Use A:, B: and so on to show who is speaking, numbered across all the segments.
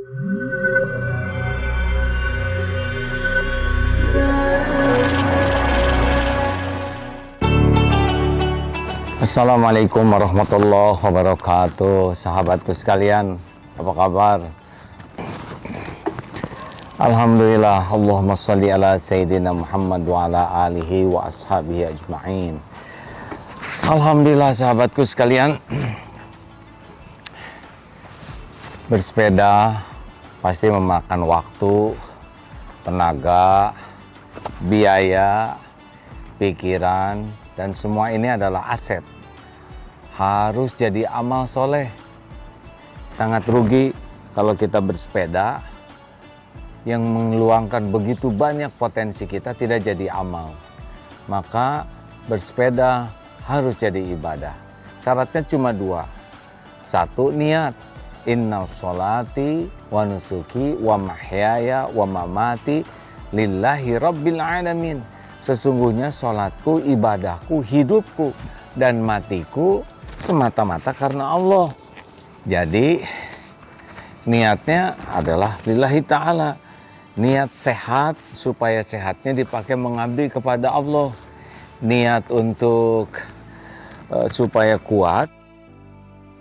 A: Assalamualaikum warahmatullahi wabarakatuh. Sahabatku sekalian, apa kabar? Alhamdulillah, Allahumma salli ala Sayyidina Muhammad wa ala alihi wa ashabihi ajma'in. Alhamdulillah sahabatku sekalian, bersepeda pasti memakan waktu, tenaga, biaya, pikiran, dan semua ini adalah aset. Harus jadi amal soleh. Sangat rugi kalau kita bersepeda yang mengeluangkan begitu banyak potensi kita tidak jadi amal. Maka bersepeda harus jadi ibadah. Syaratnya cuma dua. Satu, niat. Inna sholati wa nusuki wa mahyaya wa mamati lillahi rabbil alamin. Sesungguhnya sholatku, ibadahku, hidupku, dan matiku semata-mata karena Allah. Jadi niatnya adalah lillahi ta'ala. Niat sehat supaya sehatnya dipakai mengabdi kepada Allah. Niat untuk supaya kuat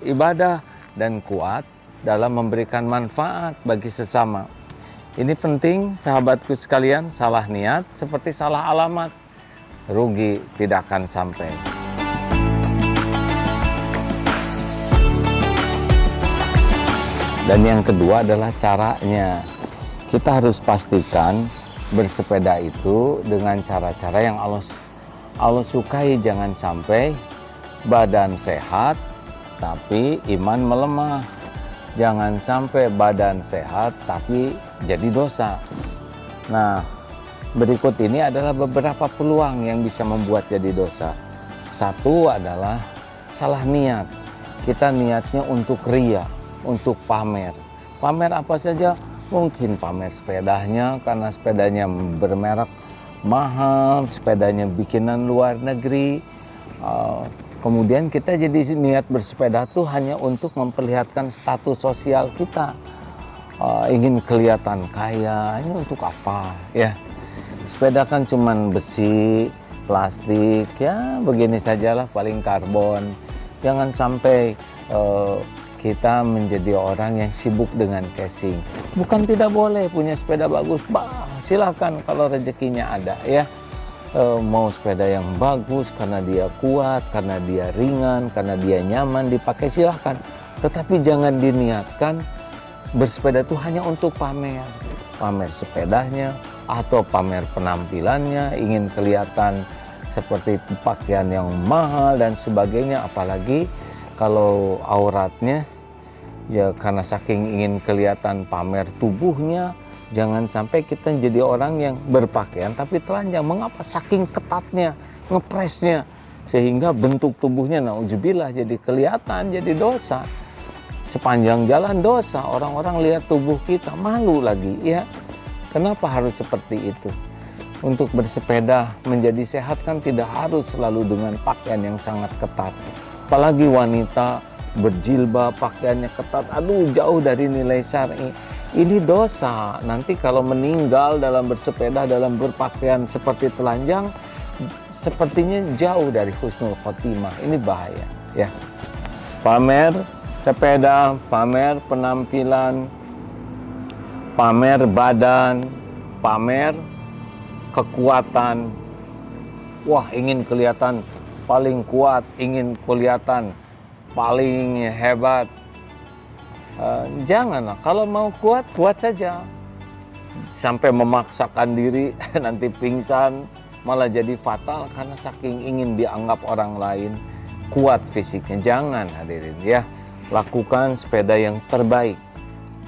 A: ibadah dan kuat dalam memberikan manfaat bagi sesama. Ini penting sahabatku sekalian, salah niat seperti salah alamat. Rugi tidak akan sampai. Dan yang kedua adalah caranya. Kita harus pastikan bersepeda itu dengan cara-cara yang Allah sukai. Jangan sampai badan sehat tapi iman melemah. Jangan sampai badan sehat tapi jadi dosa. Nah, berikut ini adalah beberapa peluang yang bisa membuat jadi dosa. Satu adalah salah niat. Kita niatnya untuk ria, untuk pamer. Pamer apa saja? Mungkin pamer sepedanya karena sepedanya bermerek mahal, sepedanya bikinan luar negeri. Kemudian kita jadi niat bersepeda tuh hanya untuk memperlihatkan status sosial kita. Ingin kelihatan kaya, ini untuk apa? Ya, sepeda kan cuman besi, plastik, ya begini sajalah, paling karbon. Jangan sampai kita menjadi orang yang sibuk dengan casing. Bukan tidak boleh punya sepeda bagus, silahkan kalau rezekinya ada ya. Mau sepeda yang bagus karena dia kuat, karena dia ringan, karena dia nyaman dipakai, silahkan. Tetapi jangan diniatkan bersepeda itu hanya untuk pamer. Pamer sepedanya atau pamer penampilannya, ingin kelihatan seperti pakaian yang mahal dan sebagainya. Apalagi kalau auratnya, ya karena saking ingin kelihatan pamer tubuhnya, jangan sampai kita jadi orang yang berpakaian tapi telanjang. Mengapa? Saking ketatnya, ngepresnya, sehingga bentuk tubuhnya nauzubillah jadi kelihatan, jadi dosa. Sepanjang jalan dosa, orang-orang lihat tubuh kita, malu lagi ya. Kenapa harus seperti itu? Untuk bersepeda menjadi sehat kan tidak harus selalu dengan pakaian yang sangat ketat. Apalagi wanita berjilbab, pakaiannya ketat, aduh jauh dari nilai syar'i. Ini dosa. Nanti kalau meninggal dalam bersepeda, dalam berpakaian seperti telanjang, sepertinya jauh dari husnul khotimah. Ini bahaya ya. Pamer sepeda, pamer penampilan, pamer badan, pamer kekuatan. Wah, ingin kelihatan paling kuat, ingin kelihatan paling hebat. Janganlah, kalau mau kuat, kuat saja. Sampai memaksakan diri, nanti pingsan, malah jadi fatal karena saking ingin dianggap orang lain kuat fisiknya. Jangan hadirin ya, lakukan sepeda yang terbaik.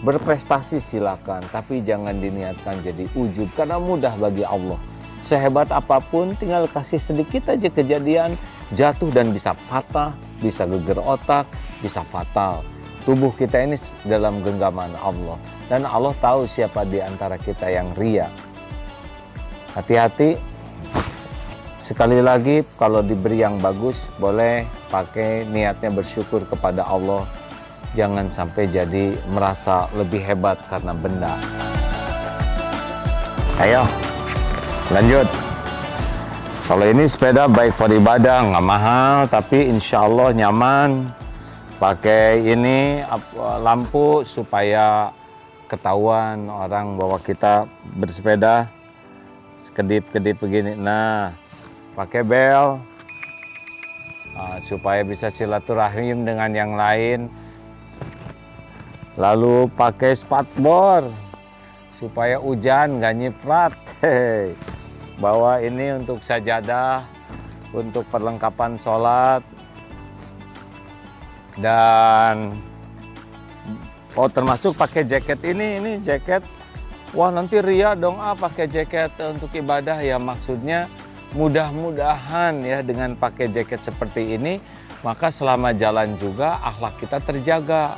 A: Berprestasi silakan, tapi jangan diniatkan jadi ujub karena mudah bagi Allah. Sehebat apapun, tinggal kasih sedikit aja kejadian, jatuh dan bisa patah, bisa geger otak, bisa fatal. Tubuh kita ini dalam genggaman Allah. Dan Allah tahu siapa di antara kita yang ria. Hati-hati. Sekali lagi, kalau diberi yang bagus, boleh pakai niatnya bersyukur kepada Allah. jangan sampai jadi merasa lebih hebat karena benda. Ayo, lanjut. Kalau ini sepeda baik for ibadah, nggak mahal, tapi insya Allah nyaman. Pakai ini lampu supaya ketahuan orang bahwa kita bersepeda. Kedip-kedip begini. Nah, pakai bel supaya bisa silaturahim dengan yang lain. Lalu pakai spatbor supaya hujan nggak nyiprat. Bawa ini untuk sajadah, untuk perlengkapan sholat. Dan termasuk pakai jaket ini jaket. Wah, nanti ria dong pakai jaket untuk ibadah ya. Maksudnya mudah-mudahan ya dengan pakai jaket seperti ini, maka selama jalan juga akhlak kita terjaga.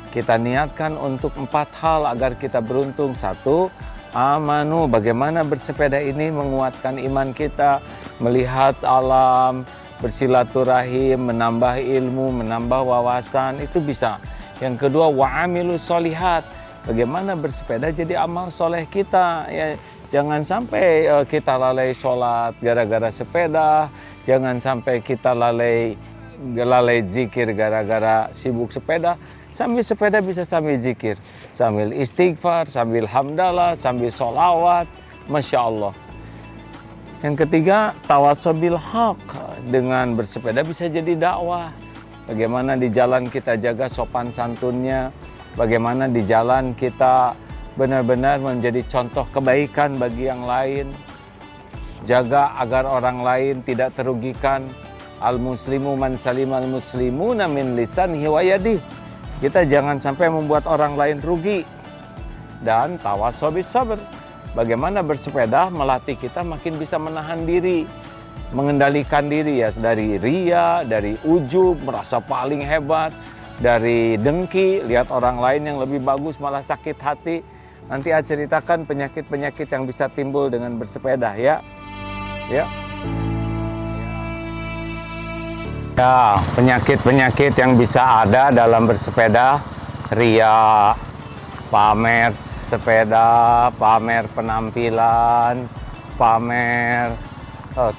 A: Kita niatkan untuk 4 hal agar kita beruntung. 1, amanu, bagaimana bersepeda ini menguatkan iman kita, melihat alam, bersilaturahim, menambah ilmu, menambah wawasan, itu bisa. Yang kedua, wa'amilu solihat, bagaimana bersepeda jadi amal soleh kita. Ya, jangan sampai kita lalai sholat gara-gara sepeda, jangan sampai kita lalai zikir gara-gara sibuk sepeda. Sambil sepeda bisa sambil zikir, sambil istighfar, sambil hamdalah, sambil sholawat, Masya Allah. Yang ketiga, tawasobil haq, dengan bersepeda bisa jadi dakwah. Bagaimana di jalan kita jaga sopan santunnya, bagaimana di jalan kita benar-benar menjadi contoh kebaikan bagi yang lain. Jaga agar orang lain tidak terugikan. Al-muslimu man salimal muslimuna min lisanihi wa yadihi. Kita jangan sampai membuat orang lain rugi. Dan tawasobis sabar, bagaimana bersepeda melatih kita makin bisa menahan diri, mengendalikan diri ya, dari ria, dari ujub, merasa paling hebat, dari dengki, lihat orang lain yang lebih bagus malah sakit hati. Nanti saya ceritakan penyakit-penyakit yang bisa timbul dengan bersepeda ya. Ya, penyakit-penyakit yang bisa ada dalam bersepeda, ria, pamer sepeda, pamer penampilan, pamer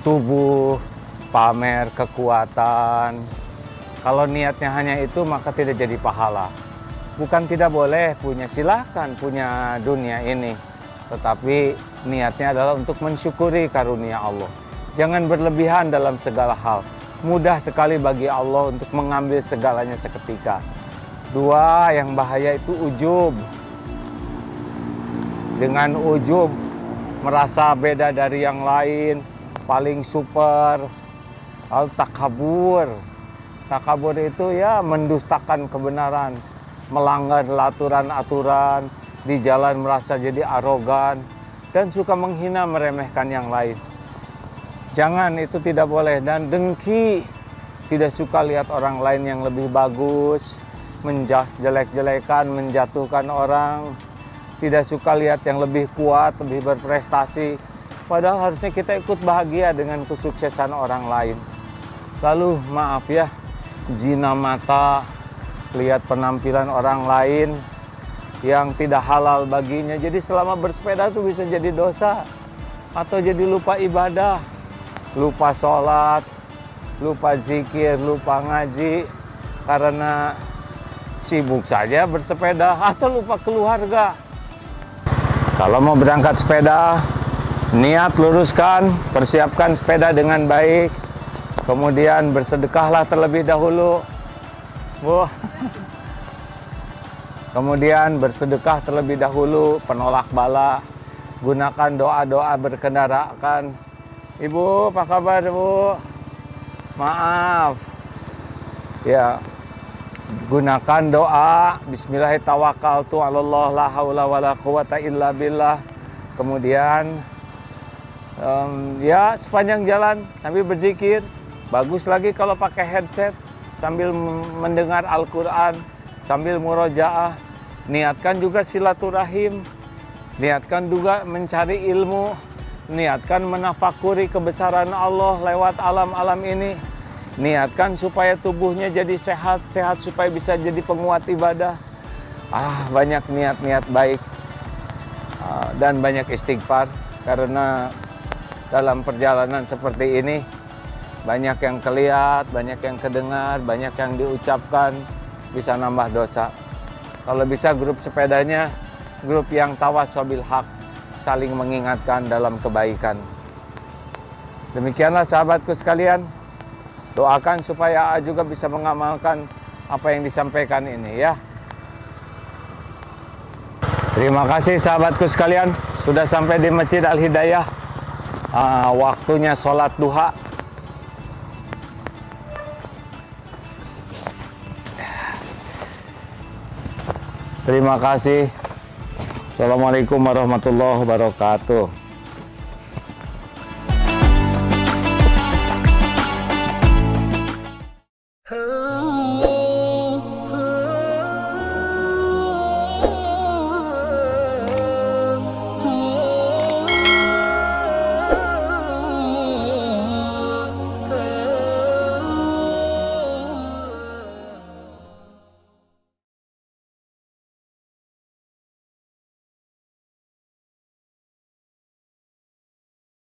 A: tubuh, pamer kekuatan. Kalau niatnya hanya itu, maka tidak jadi pahala. Bukan tidak boleh punya, silahkan punya dunia ini, tetapi niatnya adalah untuk mensyukuri karunia Allah. Jangan berlebihan dalam segala hal. Mudah sekali bagi Allah untuk mengambil segalanya seketika. 2, yang bahaya itu ujub. Dengan ujub, merasa beda dari yang lain, paling super. Lalu takabur. Takabur itu ya mendustakan kebenaran, melanggar aturan-aturan, di jalan merasa jadi arogan, dan suka menghina, meremehkan yang lain. Jangan, itu tidak boleh. Dan dengki, tidak suka lihat orang lain yang lebih bagus, menjelek-jelekan, menjatuhkan orang, tidak suka lihat yang lebih kuat, lebih berprestasi. Padahal harusnya kita ikut bahagia dengan kesuksesan orang lain. Lalu maaf ya, zina mata, lihat penampilan orang lain yang tidak halal baginya. Jadi selama bersepeda itu bisa jadi dosa, atau jadi lupa ibadah, lupa sholat, lupa zikir, lupa ngaji, karena sibuk saja bersepeda, atau lupa keluarga. Kalau mau berangkat sepeda, niat luruskan, persiapkan sepeda dengan baik, kemudian bersedekahlah terlebih dahulu. Kemudian bersedekah terlebih dahulu, penolak bala, gunakan doa-doa berkendaraan. Ibu, apa kabar Bu? Maaf. Ya, gunakan doa Bismillahirrahmanirrahim, Allah la haula wala quwata illa billah. Kemudian ya sepanjang jalan sambil berzikir. Bagus lagi kalau pakai headset sambil mendengar Al-Quran, sambil murojaah. Niatkan juga silaturahim, niatkan juga mencari ilmu, niatkan menafakuri kebesaran Allah lewat alam-alam ini. niatkan supaya tubuhnya jadi sehat, sehat supaya bisa jadi penguat ibadah. Banyak niat-niat baik dan banyak istighfar, karena dalam perjalanan seperti ini banyak yang kelihat, banyak yang kedengar, banyak yang diucapkan, bisa nambah dosa. Kalau bisa grup sepedanya grup yang tawasobil haq, saling mengingatkan dalam kebaikan. Demikianlah sahabatku sekalian, doakan supaya A juga bisa mengamalkan apa yang disampaikan ini ya. Terima kasih sahabatku sekalian, sudah sampai di Masjid Al-Hidayah. Waktunya sholat duha. Terima kasih. Assalamualaikum warahmatullahi wabarakatuh.